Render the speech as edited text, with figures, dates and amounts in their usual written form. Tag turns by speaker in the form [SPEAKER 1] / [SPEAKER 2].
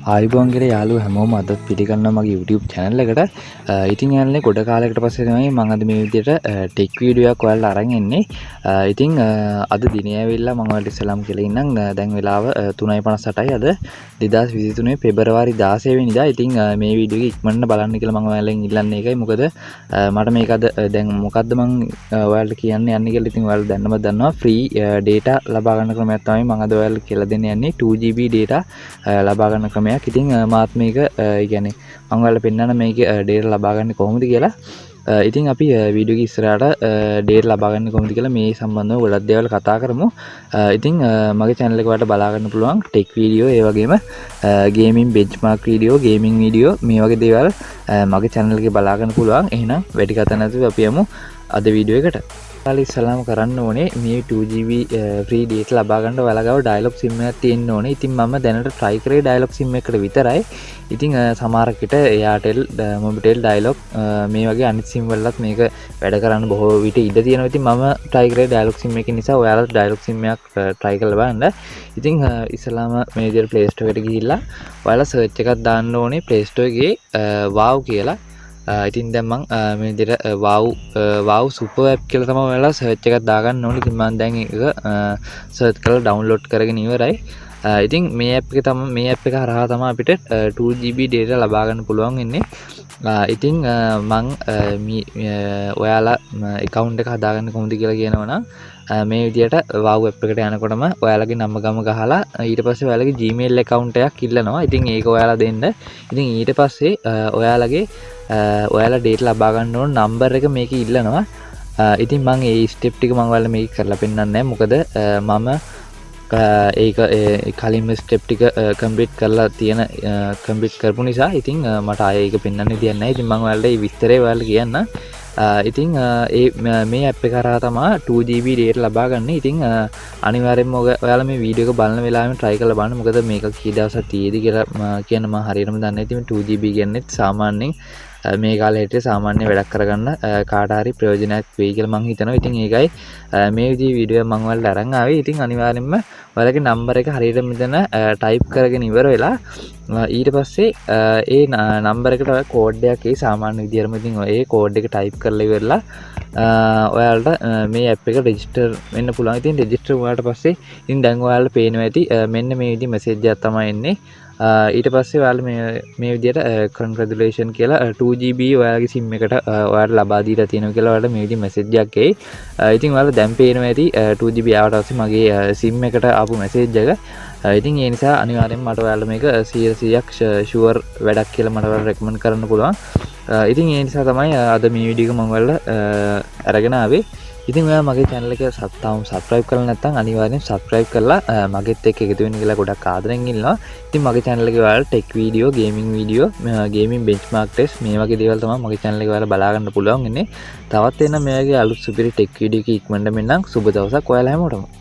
[SPEAKER 1] ආයිබෝන් කියලා යාළුවෝ හැමෝම අද පිළිගන්නවා මගේ YouTube channel එකට. ඉතින් යාළුවනේ ගොඩ කාලයකට පස්සේ තමයි මම අද මේ විදිහට ටෙක් වීඩියෝ එකක් ඔයාලට අරන් එන්නේ. ඉතින් අද දිනේ ඇවිල්ලා මම ඔයාලට ඉස්සලාම් කියලා ඉන්නම්. දැන් වෙලාව 3:58යි අද 2023 පෙබරවාරි 16 වෙනිදා. ඉතින් මේ වීඩියෝ එක ඉක්මනට බලන්න කියලා මම ඔයාලෙන් ඉල්ලන්නේ ඒකයි. මොකද මට මේක අද දැන් මොකද්ද මම ඔයාලට කියන්න යන්නේ කියලා ඉතින් ඔයාලා දැන්නම දන්නවා. ෆ්‍රී data ලබා ගන්න ක්‍රමයක් තමයි මම අද ඔයාලට කියලා දෙන්න යන්නේ. 2GB data ලබා ගන්න ක්‍රමයක්. ඉතින් මාත් මේක කියන්නේ මම ඔයාලට පෙන්නන්න මේකේ data ලබා ගන්න කොහොමද කියලා. ඉතින් අපි වීඩියෝ එක ඉස්සරහට data ලබා ගන්න කොහොමද කියලා මේ සම්බන්ධව ගොඩක් දේවල් කතා කරමු. ඉතින් මගේ channel එක ඔයාලට බලා ගන්න පුළුවන් ටෙක් වීඩියෝ ඒ වගේම gaming benchmark video gaming video මේ වගේ දේවල් මගේ channel එකේ බලා ගන්න පුළුවන්. එහෙනම් වැඩි කතා නැතුව අපි යමු අද වීඩියෝ එකට. ඉස්සලාම කරන්න ඕනේ මේ 2GB free data ලබා ගන්න ඔයාලා ගාව dialog sim එකක් තියෙන්න ඕනේ. ඉතින් මම දැනට try කරේ dialog sim එකකට විතරයි. ඉතින් සමහරකට Airtel Mobitel dialog මේ වගේ අනිත් sim වලත් මේක වැඩ කරන්න බොහෝ විට ඉඩ තියෙනවා. ඉතින් මම try කරේ dialog sim එකකින් නිසා ඔයාලා dialog sim එකක් try කරලා බලන්න. ඉතින් ඉස්සලාම මේ විදිහට Play Store එකට ගිහිල්ලා ඔයාලා search එකක් දාන්න ඕනේ Play Store එකේ wow කියලා. ඉතින් දැන් මම මේ විදිහට wow super app කියලා තමයි ඔයාලා search එකක් දාගන්න ඕනේ. ඉතින් මම දැන් ඒක search කරලා download කරගෙන ඉවරයි. ඉතින් මේ app එක තමයි මේ app එක හරහා තමයි අපිට 2GB data ලබා ගන්න පුළුවන් වෙන්නේ. ඉතින් මම ඔයාලා account එක හදාගන්න කොහොමද කියලා කියනවනම් මේ විදිහට wow app එකට යනකොටම ඔයාලගේ නම ගම ගහලා ඊට පස්සේ ඔයාලගේ Gmail account එකක් ඉල්ලනවා. ඉතින් ඒක ඔයාලා දෙන්න. ඉතින් ඊට පස්සේ ඔයාලගේ ඔයාලා data ලබා ගන්න ඕන number එක මේක ඉල්ලනවා. ඉතින් මම ඒ step ටික මම ඔයාලට මේක කරලා පෙන්නන්නේ නැහැ. මොකද මම ඒක කලින්ම step ටික complete කරලා තියෙන complete කරපු නිසා ඉතින් මට ආයේ ඒක පෙන්වන්න දෙයක් නැහැ. ඉතින් මම ඔයාලට මේ විස්තරය ඔයාලට කියන්න. ඉතින් මේ app එක කරා තමයි 2GB data ලබා ගන්න. ඉතින් අනිවාර්යෙන්ම ඔයාලා මේ වීඩියෝ එක බලන වෙලාවෙම try කරලා බලන්න. මොකද මේක කී දවසක් තියෙදි කියලා කියන මම හරියටම දන්නේ නැහැ. ඉතින් 2GB කියන්නේ සාමාන්‍යයෙන් මේ කාලේ හිටිය සාමාන්‍ය වැඩක් කරගන්න කාට හරි ප්‍රයෝජනයක් වෙයි කියලා මම හිතනවා. ඉතින් ඒකයි මේ විදිහේ වීඩියෝ මම ඔයාලට අරන් ආවේ. ඉතින් අනිවාර්යෙන්ම ඔයාලගේ නම්බර් එක හරියට මෙතන ටයිප් කරගෙන ඉවර වෙලා ඊට පස්සේ ඒ නම්බර් එකට ඔය කෝඩ් එකක් ඒ සාමාන්‍ය විදිහටම ඉතින් ඒ කෝඩ් එක ටයිප් කරලා ඉවරලා ඔයාලට මේ ඇප් එක රෙජිස්ටර් වෙන්න පුළුවන්. ඉතින් රෙජිස්ටර් වුණාට පස්සේ ඉතින් දැන් ඔයාලට පේනවා ඇති මෙන්න මේ විදිහ මැසේජ් එකක් තමයි එන්නේ. ඊට පස්සේ ඔයාලා මේ විදිහට congratulation කියලා 2GB ඔයාලගේ sim එකට ඔයාලට ලබා දීලා තියෙනවා කියලා ඔයාලට මේ විදිහ මැසේජ් එකක් එයි. ඉතින් ඔයාලා දැන් පේනවා ඇති 2GB ආවට පස්සේ මගේ sim එකට ආපු මැසේජ් එක. ඉතින් ඒ නිසා අනිවාර්යෙන්ම මට ඔයාලා මේක 100%ක් ෂුවර් වැඩක් කියලා මට ඔයාලට රෙකමන්ඩ් කරන්න පුළුවන්. ඉතින් ඒ නිසා තමයි අද මේ වීඩියෝ එක මම ඔයාලට අරගෙන ආවේ. ඉතින් ඔයා මගේ channel එක තාම subscribe කරලා නැත්නම් අනිවාර්යෙන් subscribe කරලා මගෙත් එක්ක එකතු වෙන්න කියලා ගොඩක් ආදරෙන් ඉන්නවා. ඉතින් මගේ channel එකේ ඔයාලා tech video, gaming video, gaming benchmark test මේ වගේ දේවල් තමයි මගේ channel එකේ ඔයාලා බලා ගන්න පුළුවන් ඉන්නේ. තවත් එන මේ වගේ අලුත් සුපිරි tech video එකක් ඉක්මනට මෙන්නම්. සුබ දවසක් ඔයාලා හැමෝටම.